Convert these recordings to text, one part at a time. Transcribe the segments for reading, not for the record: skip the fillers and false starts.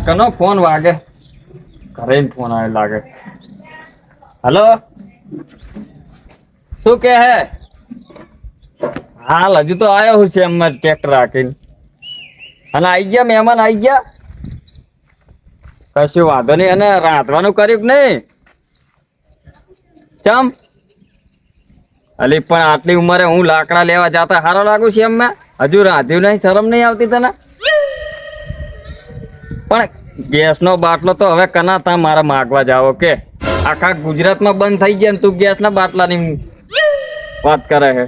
કનો phone વાગે ઘરે phone આવે લાગે. હલો શું કે હે? હાલ હજુ તો આવ્યો હું છે એમ ટ્રેક્ટર રાખીને અને આઈ ગયા મહેમાન આઈ ગયા. કશું વાંધો નઈ અને રાંધવાનું કર્યું કે નઈ? ચમ અલી પણ આટલી ઉંમરે હું લાકડા લેવા જતા હારો લાગુ છે એમ હજુ રાંધ્યું નહીં શરમ નહીં આવતી તને? પણ ગેસ નો બાટલો તો હવે કના મારા માગવા જાવ કે આખા ગુજરાતમાં બંધ થઈ ગયા ને તું ગેસ ના બાટલાની વાત કરે હે.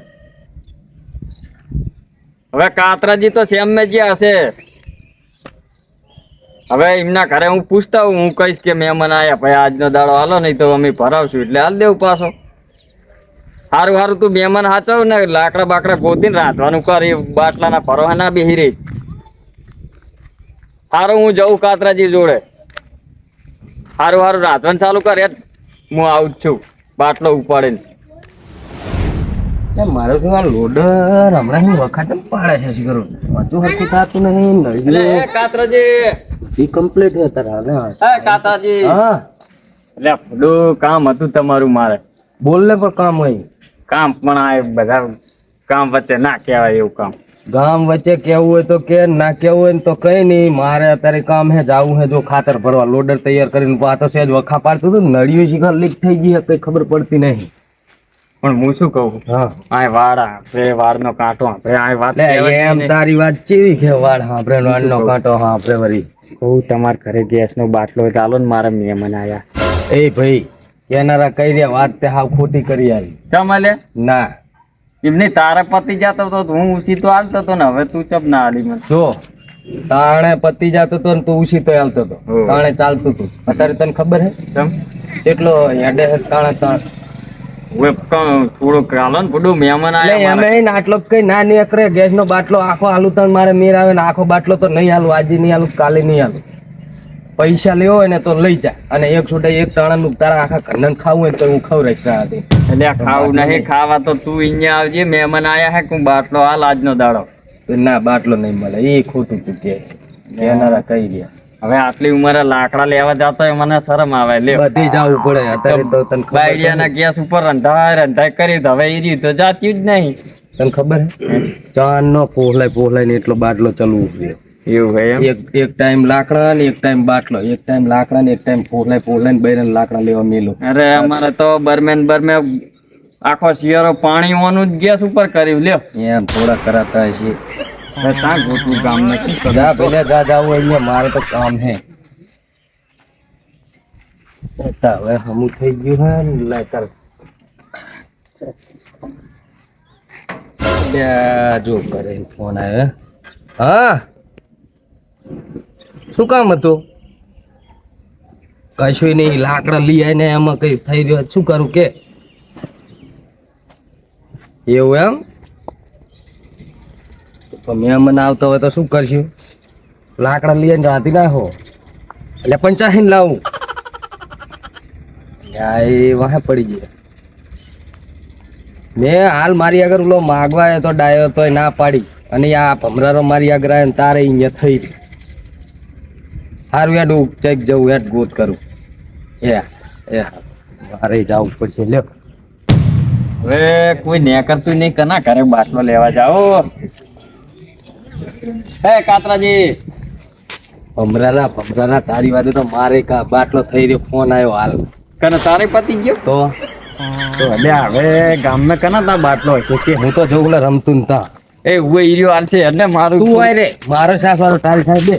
હવે કાતરાજી તો શેમ ને જે હશે હવે એમના ઘરે હું પૂછતા હું કહીશ કે મહેમાન આયા ભાઈ આજનો દાડો હાલો નહીં તો અમે ભરાવશું એટલે હાલ દેવું પાછો. હારું હારું તું મહેમાન હાચવ ને લાકડા બાકડા ગોતીને રાંધવાનું કરી બાટલા ના ભરવા ના બેહી રહી. હારું હું જઉં કાતરાજી જોડે. હારું હારું રાંધવાનું ચાલુ કર યાર હું આવું જ છું બાટલો ઉપાડીને. મારો તો આ લોડર હમણાં હું વખત પાડે છે શીખરો વાંચું હરખું થતું નહીં એટલે કાતરાજી કમ્પ્લીટ છે તારા હે કાતરાજી. હા એટલે બધું કામ હતું તમારું મારે. બોલ ને પણ કામ હોય કામ પણ આ બધા કામ વચ્ચે ના કહેવાય એવું કામ. ગામ વચ્ચે કેવું હોય તો કે ના કેવું હોય ને તો કઈ નહીં. મારે અત્યારે કામ હે જાવું હે જો ખાતર ભરવા લોડર તૈયાર કરીને આ તો સેજ વખા પાડતું હતું નળિયું શીખર લીક થઈ ગઈ કઈ ખબર પડતી નહીં. પણ હું શું કહું આ વાળ આપણે વાળનો કાંટો આપણે આ વાત એમ તારી વાત ચેવી છે વાળ હાંભળે વાળનો કાંટો હાંભળે વળી કહું તમારા ઘરે ગેસનો બાટલો ચાલો ને મારા મહેમાન આયા. એ ભાઈ એનારા કઈ રહ્યા વાત તે હાવ ખોટી કરી આવી. ચમલે ના એમની તારા પતિ જતો તો હું ઉસી તો હાલતો હતો ને હવે તું ચપ ના હાલી મને. જો તાણે પતિ જતો તો ને તું ઉસી તો હાલતો હતો તાણે ચાલતું હતું. અત્યારે તને ખબર હે ચમ કેટલો હેડે તાણે તાણ થોડુંક હાલો ને બધું મહેમાન આયા એમ આટલો કઈ ના નીકળે ગેસ નો બાટલો આખો હાલું તો મારે મેર આવે ને આખો બાટલો તો નહીં હાલું આજે નહીં હાલું કાલે નહીં હાલું. પૈસા લેવો હોય ને તો લઈ જા અને એક છોટે એક ટાણાનું તારા આખા ઘરને ખાવું હોય તો હું ખવડાવીશ રાતે. એટલે ખાવું નહીં ખાવા તો તું અહીંયા આવજે મહેમાન આયા હે હું બાટલો હાલ આજનો દાડો. ના બાટલો નહીં મળે એ ખોટું તું કે એનારા કઈ રહ્યા. હવે આટલી ઉંમરે લાકડા લેવા જતો હોય મને શરમ આવે. લે બધી જવું પડે અત્યારે તો તને બાયડિયાના ગેસ ઉપર રંધાય કરી તો હવે એ રહ્યું તો જાતી જ નહીં. તને ખબર હે ચાર નો પોહલાય ને એટલો બાટલો ચલવું જોઈએ એવું હે એમ. એક ટાઈમ લાકડા ને એક ટાઈમ બાટલો એક ટાઈમ લાકડા ને એક ટાઈમ પોહલાય ને બૈરા લાકડા લેવા મેલો. અરે અમારે તો બરમે આખો શિયાળો પાણી ઓનું જ ગેસ ઉપર કર્યું લ્યો. એમ થોડા કરાતા હશે ત્યાં ગોઠવું કામ નથી. જા પેલા જા જાવું અહીંયા મારે તો કામ હે. હવે હમું થઈ ગયું હે ને લે કર જો કરે ફોન આવ્યો. હા શું કામ હતું? કશું નહીં લાકડા લઈ આવીને એમાં કઈ થઈ રહ્યો શું કરું કે એવું એમ મહેમાન આવતો હોય તો શું કરશું? લાકડા લઈ આવીને રાંધી નાખો એટલે પંચાહીને લાવું એ વાહે પડી ગયા. મેં હાલ મારી આગળ ઓલો માગવા આવ્યો તો ડાયો તો ના પાડી અને આ ભમરારો મારી આગળ આવ્યો તારે અહીંયા થઈ રહી. સારું યાર ચેક જવું યાર ગોત કરું એ મારે જવું પડશે લ્યો. હવે કોઈ ને કરતું નહીં કના ઘરે બાટલો લેવા જાઓ. હે કાતરાજી ભમરાના તારી વાતે તો મારે કા બાટલો થઈ રહ્યો ફોન આવ્યો હાલ કને તારે પતી ગયો તો એટલે હવે ગામમાં કના તા બાટલો હોય કે હું તો જોઉં રમતું ને તા એ ઉવે ઈર્યો હાલ છે એટલે મારું તું હોય રે મારો સાથ વાળો તારી થાય બે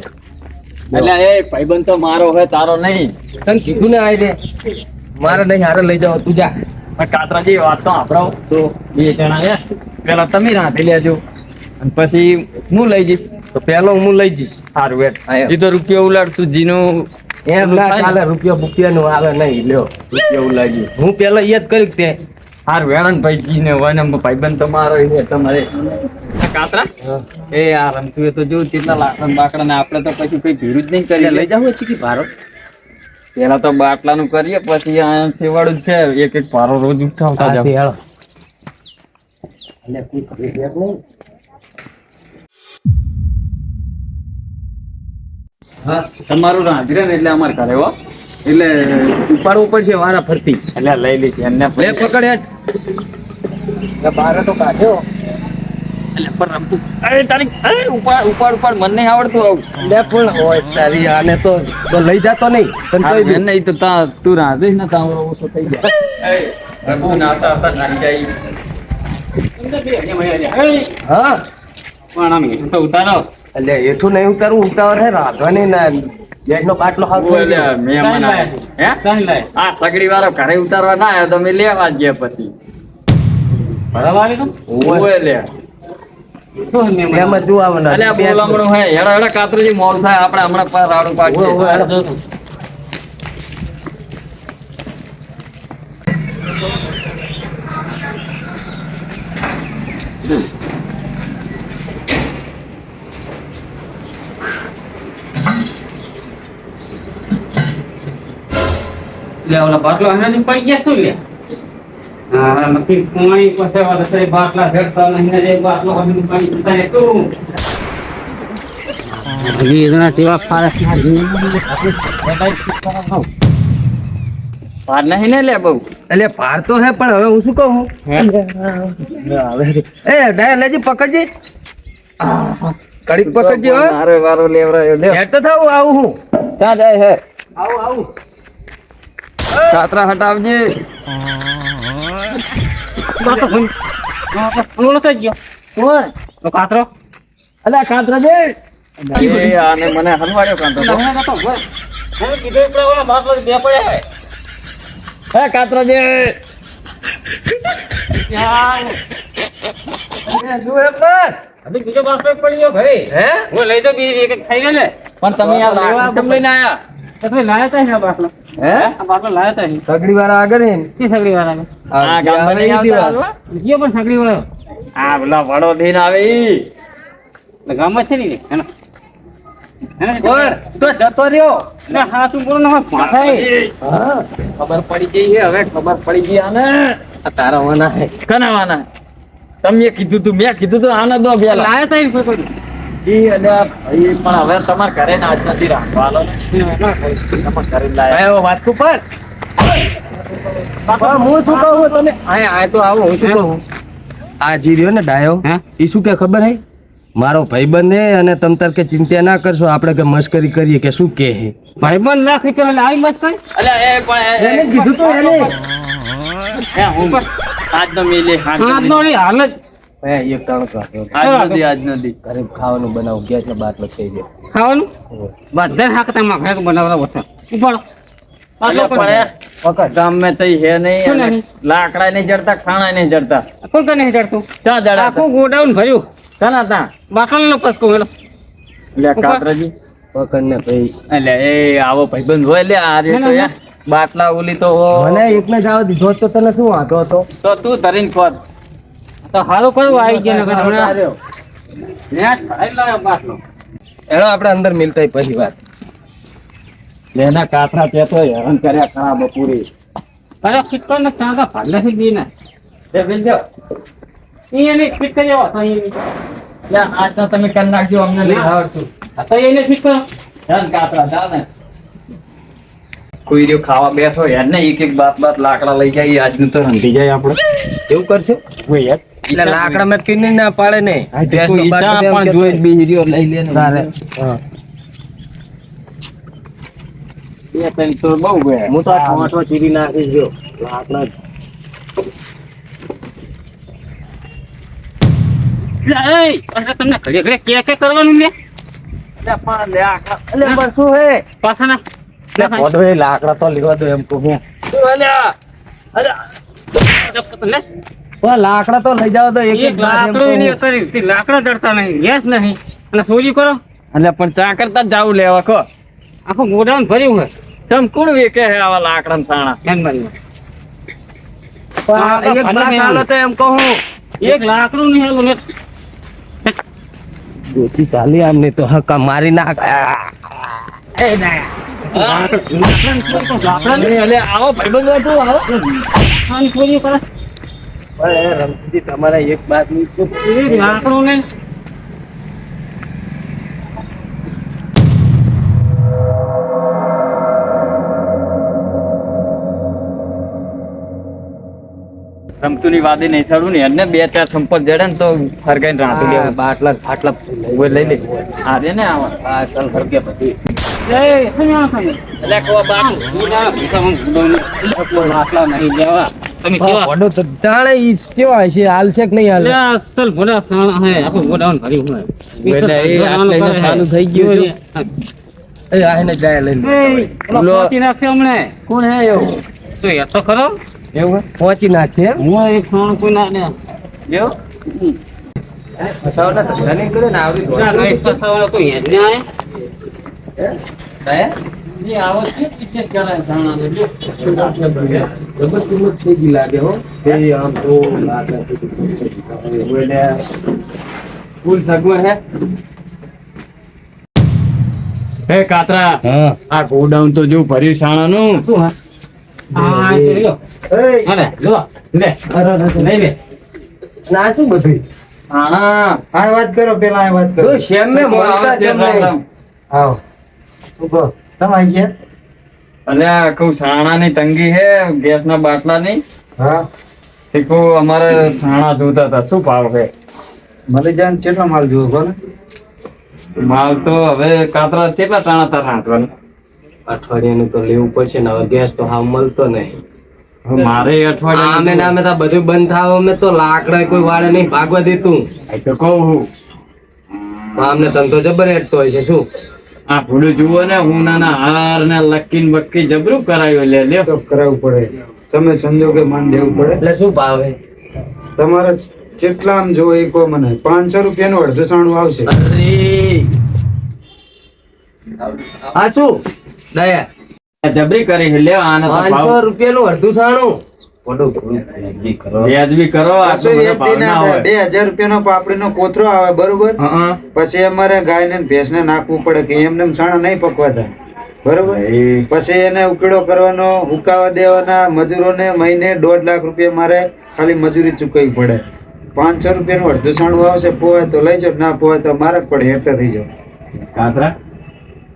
એટલે એ ભાઈબંધ તો મારો હોય તારો નહીં. તને કીધું ને આઈ રે મારે નહીં હારે લઈ જાવ તું જા. કાતરાજી વાત તો આપણો શું બે જણા હે પેલા તમે રાંધી લેજો અને પછી હું લઈ જઈશ. તો પેલો હું લઈ જઈશ. સારું એ તો રૂપિયો ઉલાડતું જીનું એમ ના ચાલે રૂપિયા નું આવે નહીં લ્યો રૂપિયા ઉલાડી હું પેલો યાદ કર્યું તે હારું વેણન ભાઈ જીને વને ભાઈબંધ તો મારો છે તમારે કાતરા એ આ રમતું એ તો જો કેટલા લાકડા બાકડા ને આપણે તો પછી કઈ ભીડું જ નહીં કરીએ. લઈ જાવ છે કે ભારો પેલા તો બાટલાનું કરીએ પછી આ સેવાડું જ છે એક ભારો રોજ ઉઠાવતા જાવ. હા તમારું રાંધરે ને એટલે અમારે ઘરે હો. એટલે ઉપાડવું પડશે વારા ફરતી. એટલે લઈ લીધી એમને લે પકડ હેઠ. બાર તો કાઢ્યો. એટલે પણ રમતું અરે તારી અરે ઉપાડ મને નહીં આવડતું આવું. લે પણ હોય તારી આને તો લઈ જાતો નહીં. તને હા, કહી દઉં. મેં નહીં તો તું રાંધીશ ને તાવરો ઓછો થઈ જાય. રઘુ નાતા હતા નાખી હા પણ આમ હેઠું તો ઉતારો. એટલે એઠું નહીં ઉતારવું ઉતાવળ હે રાધવાની ના ગેસનો બાટલો હાથ ઓલે મહેમાન આયા. હે? આ સગડી વાળો ઘરે ઉતારવા ના આવ્યો તો અમે લેવા જ ગયા પછી. ઓય લે. એમાં જોવાના અલ્યા બોલામણું હે હેડા હેડા કાતરજી મોડું થાય આપણે હમણાં પર રાડું પાડીએ. લે ઓલા બાટલો હે પડી ગયા શું લે હા નક્કી પાણી પાસે વાળા છે બાટલા ઘરતા નહીં ને બાટલો હજી પાણી પીતા હે તું હજી એના તેવા ફારસ ના પાર નહીં ને લે બહુ. એટલે ભાર તો હે પણ હવે હું શું કહું એ ડાય લેજી પકડજી કડીક પકડજી હો મારો વારો લેવરાયો લે. હેડ તો થાવ આવું હું ક્યાં જાય હે? આવું આવું કાતરા હટાવજે. બાટલો કોણ થઈ ગયો કોણ તો કાતરો અલ્યા કાતરા જે એ આને મને હલવાડ્યો કાંતો તો. કીધું એટલે ઓલા બાટલો બે પડ્યા હે કાતરા જે જો હે પણ હજી બીજો બાટલો પડી ગયો ભાઈ હે હું લઈ દો બીજી એક થઈ ગયો ને પણ તમે આ લાકડું કેમ લઈને આયા? તમે લાયા તા હે આ બાટલો હે આ બાટલો લાયા તા હે સગડી વાળા આગળ હે ને કી સગડી વાળા આ ગામમાં નહીં આવતા હાલવા? ગયો પણ સગડી વાળો આ પેલા વડો થઈને આવે ઈ. ગામમાં છે ને હેને પણ તો જતો રહ્યો ના હા શું બોલો ના માથા હા ખબર પડી ગઈ છે હવે ખબર પડી ગઈ આને. આ તારા વાના હે કનાવાના તમે કીધું તું મેં કીધું તું આને દો પેલા. લાયા તા ને કોઈ ઈ અલ્યા ભાઈ પણ હવે તમારે ઘરે ના આજ નથી રાખવાનો ને. તમારે ઘરે લાયા. આયો વાત તું પણ પણ હું શું કહું તમે આ તો આવો હું શું કહું આ જી રહ્યો ને ડાયો હે? એ શું કે ખબર હે મારો ભાઈબંધ હે અને તમ તાર કે ચિંતા ના કરશો આપણે કે મસ્કરી કરીએ કે શું કે હે ભાઈબંધ લાખ રૂપિયા એટલે આવી મત કઈ અલ્યા એ પણ એને કીધું તો એને હે હું આજનો મેલે હાથ નો હાલ જ હે એક ટાણો કાઢ્યો આજ નથી ઘરે ખાવાનું બનાવું ગેસ ને બાટલો થઈ જાય ખાવાનું બધા હાક તમે ઘરે બનાવવા વસન ઉપાડો પકડ ગામ મેં ચઈ હે નહીં શું અને નહીં? લાકડા નહીં જડતા ખાણા નહીં જડતા કોણ કને હેડતું ક્યાં જડા આખું ગોડાઉન ભર્યું કના તા બાટલો નો પસકો હેલો લે કાતરાજી પકડ ને ભાઈ એટલે એ આવો ભાઈબંધ હોય લે આ રે તો યાર બાટલા ઓલી તો મને એકને જ આવો દીધો તો તને શું વાંધો હતો તો તું ધરીને ખોદ તો હારું કરું આવી ગયા ને હમણાં નેટ ભરાઈ લાવ્યો બાટલો એનો આપણે અંદર મિલતા પછી વાત લેના કાતરા તે તો હેરાન કર્યા ખરા બપોરે અરે કિટકો ને કાંગા ભાગલા થી બી ના તે બેન જાઓ એને ફિટ કરી આવો તો એની યા આજ તો તમે કરી નાખજો અમને નહીં આવડતું તો એને ફિટ કરો ચાલ કાતરા ચાલ ને કોઈ રહ્યો ખાવા બેઠો યાર ને એક એક બાત લાકડા લઈ જાય આજનું તો રંધી જાય આપણે એવું કરશો કોઈ યાર એટલે લાકડા માં કિની ના પાડે ને કોઈ ઈટા પણ જોઈ બીજી રહ્યો લઈ લે ને તારે હા બે ત્રણ તો બહુ ગયા હું તો આ ટોમેટો ચીરી નાખી જો લાકડા તમને ઘરે ઘરે કે કરવાનું લે એટલે પણ લે આખા એટલે પણ શું હે પાછા ના એટલે પોડો એ લાકડા તો લેવા દો એમ કહું શું અલ્યા અલ્યા પણ લાકડા તો લઈ જાવ તો એક એક લાકડું એની અત્યારે તે લાકડા જડતા નહીં ગેસ નહીં અને ચોરી કરો એટલે પણ ચા કરતા જ જાવું લેવા કો આખું ગોડાઉન ભર્યું હોય તમ કોણ વેકે હે આવા લાકડા સાણા ધ્યાનમાં એક બાત હાલો તો એમ કહું એક લાકડું નહીં હાલું ને ઓછી ચાલી આમને તો હકા મારી નાખ આવો ભાઈબંધો તું આવો ચોરી કરે રમતી તમારે એક બાત ની શું એક લાકડું નહીં રમતું ની વાદે નહીં સારું ને એને 2-4 સંપત જડે ને તો ફરકાઈને રાતું આ લેવું બાટલા ફાટલા ઉભો લઈ લે આ રે ને આવા આ ચાલ ફરકે પછી એ તમે આવો તમે એટલે કો બાપુ ના ભીખા હું આટલા નહીં લેવા તમે કેવા ઓડો તો જાણે ઈ કેવા છે હાલ છે કે નહીં હાલ એટલે અસલ ભોળા સાણા હે આખું ગોડાઉન ભર્યું હોય એટલે એ આટલે ચાલુ થઈ ગયું છે એ આને જાય લઈને ઓલો પહોંચી નાખશે હમણે કોણ હે એવું તો એ તો ખરો એવું પહોંચી નાખે એમ હું એક સાણ કોઈ ના ને એવું ફસાવટા ધંધા નહીં કરે ને આવડી ના નહીં ફસાવાનો કોઈ હેજ ને આય દયા જી આવો છે પીછે કરાય સાણા ને લ્યો જબર કિંમત થઈ ગઈ લાગે હો એ આમ તો લાગે ઓલે ફૂલ સગવડ હે હે કાતરા હા આ ગોડાઉન તો જો ભર્યું સાણાનું શું હા આ લ્યો અરે લો લે લઈ લે ના શું બધું સાણા આ વાત કરો પેલા આ વાત કરો તો શેમ મે મળતા આવે છે, કેમ રામ નહીં? રામ. આવો ઉભો તમાઈ ગયા અલ્યા કહું સાણાની તંગી હે ગેસના બાટલાની હા તે કહું અમારે સાણા જોતા હતા શું ભાવ છે મળી જાય ને કેટલો માલ જોવો કોને માલ તો હવે કાતરા કેટલા ટાણા તાર રાંધવાનું અઠવાડિયાનું તો લેવું પડશે ને હવે ગેસ તો હાવ મળતો નહીં હવે મારે આમે અઠવાડિયે નામે તો બધું બંધ થાવ અમે તો લાકડા કોઈ વાળે નહીં ભાગવા દેતું તો કહું હું આમને ધંધો જબર હેઠતો હોય છે શું આ ભૂલું જુઓ ને હું નાના હાર ને લકીન બક્કી જબરું કરાયું લે લ્યો તો કરાવવું પડે સમય સંજોગે માન દેવું પડે એટલે શું ભાવ હે તમારે કેટલા આમ જોવો એ કહો મને 500 રૂપિયાનું અડધું સાણું આવશે અરે આ શું દયા જબરી કરી છે લ્યો આને તો ભાવ 500 રૂપિયાનું અડધું સાણું મોટું વ્યાજબી કરો. વ્યાજબી કરો આ તો પાછું બધો એક ભાવ દિને ના હોય 2000 રૂપિયાનો પાપડીનો કોથરો આવે બરોબર હં. પછી અમારે ગાયને ને ભેંસને નાખવું પડે કે એમને એમ સાણા નહીં પકવાતા બરોબર પછી એને ઉકેડો કરવાનો ઉકાવા દેવાના મજૂરોને મહિને 1.5 લાખ રૂપિયા મારે ખાલી મજૂરી ચૂકવવી પડે 500 રૂપિયાનું અડધું સાણું આવશે પોવાય તો લઈ જાઓ ના પોવાય તો મારે જ પડે હેઠળ થઈ જાઓ કાતરા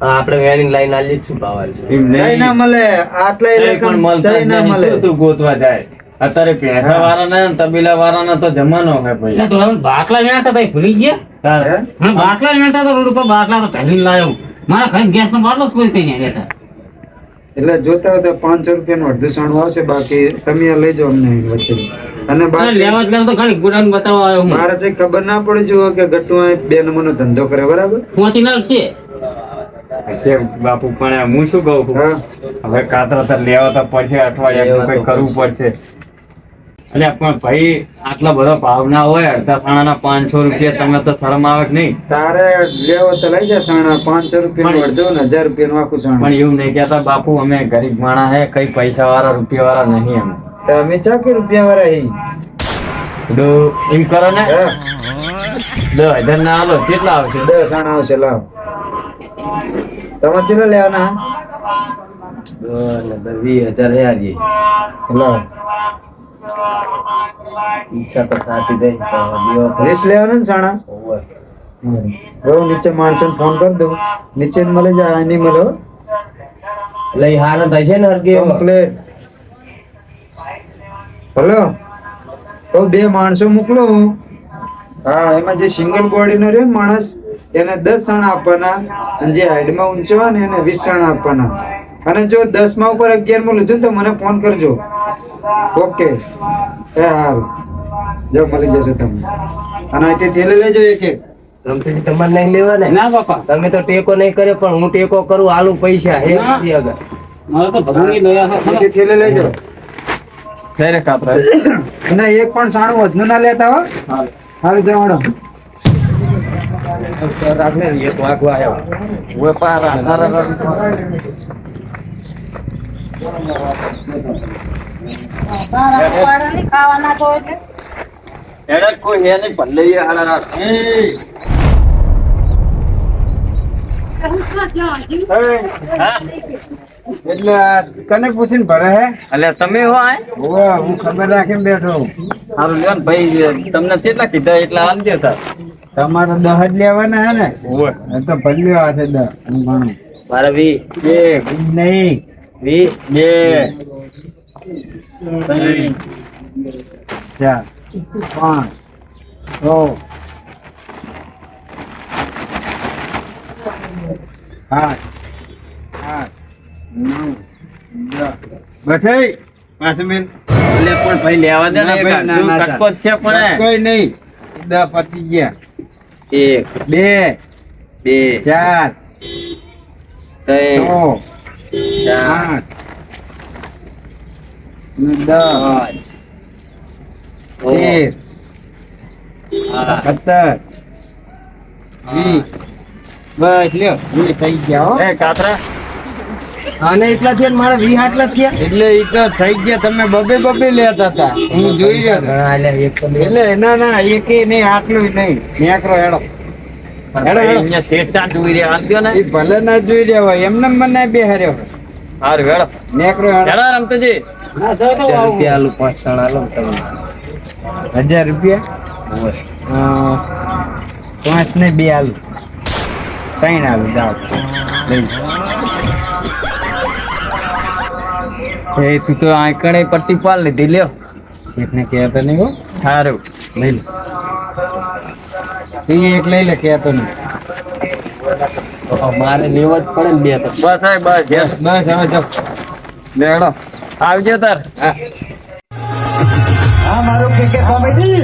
હા, આપણે વેણી લાઈન આલી જ શું ભાવ છે એમ નહીં. જઈ ના મળે આટલા જઈ પણ મળતા જ જઈ ના નહીં. મળે શું તું ગોતવા જાય અત્યારે ભેંસા વાળાના ને તબેલા વાળાના તો જમાનો હે ભાઈ એટલે તો હવે બાટલા વેણતા ભાઈ ભૂલી ગયા તારે હે? હા બાટલા વેણતા તો રોડ ઉપર બાટલા તો પહેલી લાયો મારા ખાઈ ગેસ નો બાટલો જ કોઈ કઈ નહીં રહેતા એટલે જોતા હોય તો 500 રૂપિયાનું અડધું સાણું આવશે બાકી તમે આ લઈ જાઓ અમને વચ્ચે અને બાકી લેવા જ તો ખાલી ગોડાઉન બતાવવા આવ્યો હું મારે જે ખબર ના પડી જુઓ કે ગટ્ટુ આ 2 નંબરનો ધંધો કરે બરાબર પહોંચી નાખશે છે બાપુ પણ હું શું કહું છું? હા હવે કાતરા તો લેવા તો પડશે અઠવાડિયા કઈ કરવું પડશે એટલે પણ ભાઈ આટલા બધા ભાવ ના હોય અડધા સાણાના 500 રૂપિયા તમે તો શરમ આવે કે નહીં તારે લેવો તો લઈ જા સાણા 500 રૂપિયાનું અડધો ને 1000 રૂપિયાનું આખું સાણું પણ એવું નહીં કહેતા બાપુ અમે ગરીબ માણસ હે કઈ પૈસા વાળા રૂપિયા વાળા નહીં અમે તો અમે ચાકી રૂપિયા વાળા હી બધું એમ કરો ને હા 10,000 ના આલો કેટલા આવશે 10 સાણા આવશે લાવ તમારે કેટલા લેવાના ને 20,000 હે આલી લાવ ઈચ્છા તો થાતી જાય પણ દેવા પડે. 20 લેવાના ને સાણા ઓવે. બહુ નીચે માણસોને ફોન કરી દઉં નીચે જ મળી જાય આ નહીં મળે હો. લઈ હારા થશે ને હરકે કમ્પ્લેટ હલો તો 2 માણસો મોકલો હું હા એમાં જે સિંગલ બોડી નો રે ને માણસ એને 10 સાણા આપવાના અને જે હાઈડમાં ઊંચો હોય ને એને 20 સાણા આપવાના અને જો 10 માં ઉપર 11 માં લીધું ને તો મને ફોન કરજો ઓકે એ હારું જો મળી જશે તમને અને અહીંથી થેલી લેજો એક એક રમતી તમારે નહીં લેવા ને ના બાપા તમે તો ટેકો નહીં કરે પણ હું ટેકો કરું આલુ પૈસા હે ના. નથી આગળ મારે તો ભગવાનની દયા છે અહીંથી થેલી લેજો ત્યારે કાતરા અને એક પણ સાણું વધનું ના લેતા હો હારું જવાડો રાખને એક વાગવા આવ્યો ખાવાના તો એટલે એડા કોઈ હે નહીં ભલે એ હારા એટલે આ કને પૂછીને ભરે હે એટલે તમે હો આય હોવે હું ખબર રાખીને બેઠો સારું લ્યો ને ભાઈ તમને કેટલા કીધા એટલા આલ દેતા તમારે 10 જ લેવાના હે ને ઓવે એ તો ભલ્યો હાથે 10 હું ગણું મારે વી એક નહીં વી બે ત્રણ 4 5 6 8 9 બસ એ પાછું મેલ એટલે પણ ભાઈ લેવા દે ને ના એક ભાઈ, ના, આટલું ના, કટકો જ છે પણ કોઈ નહીં 10 પતી ગયા 1 2 2 4 3 6 4 8 10 5 17 20 બસ લ્યો 20 થઈ ગયા હો એ કાતરા આને એટલા થયા ને મારા 20 આટલા થયા એટલે ઈ તો થઈ ગયા તમે બબે લેતા હતા હું જોઈ રહ્યો હતો. ઘણા આલ્યા એક તો એટલે ના એકે નહીં આટલું નહીં નેકરો હેડો હેડો અહીંયા શેઠા જોઈ રહ્યા હાલ દ્યો ને એ ભલે ના જોઈ રહ્યા હોય એમને મને બે હાર્યો હારું હેડો નેકરો હેડો હેડો રમતુજી 1000 રૂપિયા આલું 5 સણ આલો ને તમને 1000 રૂપિયા પાંચ ને બે આલુ 3 આલુ જાઓ લઈ એ તું તો આંકડે પટ્ટી પાલ લીધી લ્યો શેઠને કહેતો નહીં હો હારું લઈ લે તું એક લઈ લે કહેતો નહીં મારે લેવા જ પડે ને બે તો બસ સાહેબ બસ ઘેર બસ હવે જાઓ લેડો આવજો તાર હા મારું ક્રિકેટ કોમેડી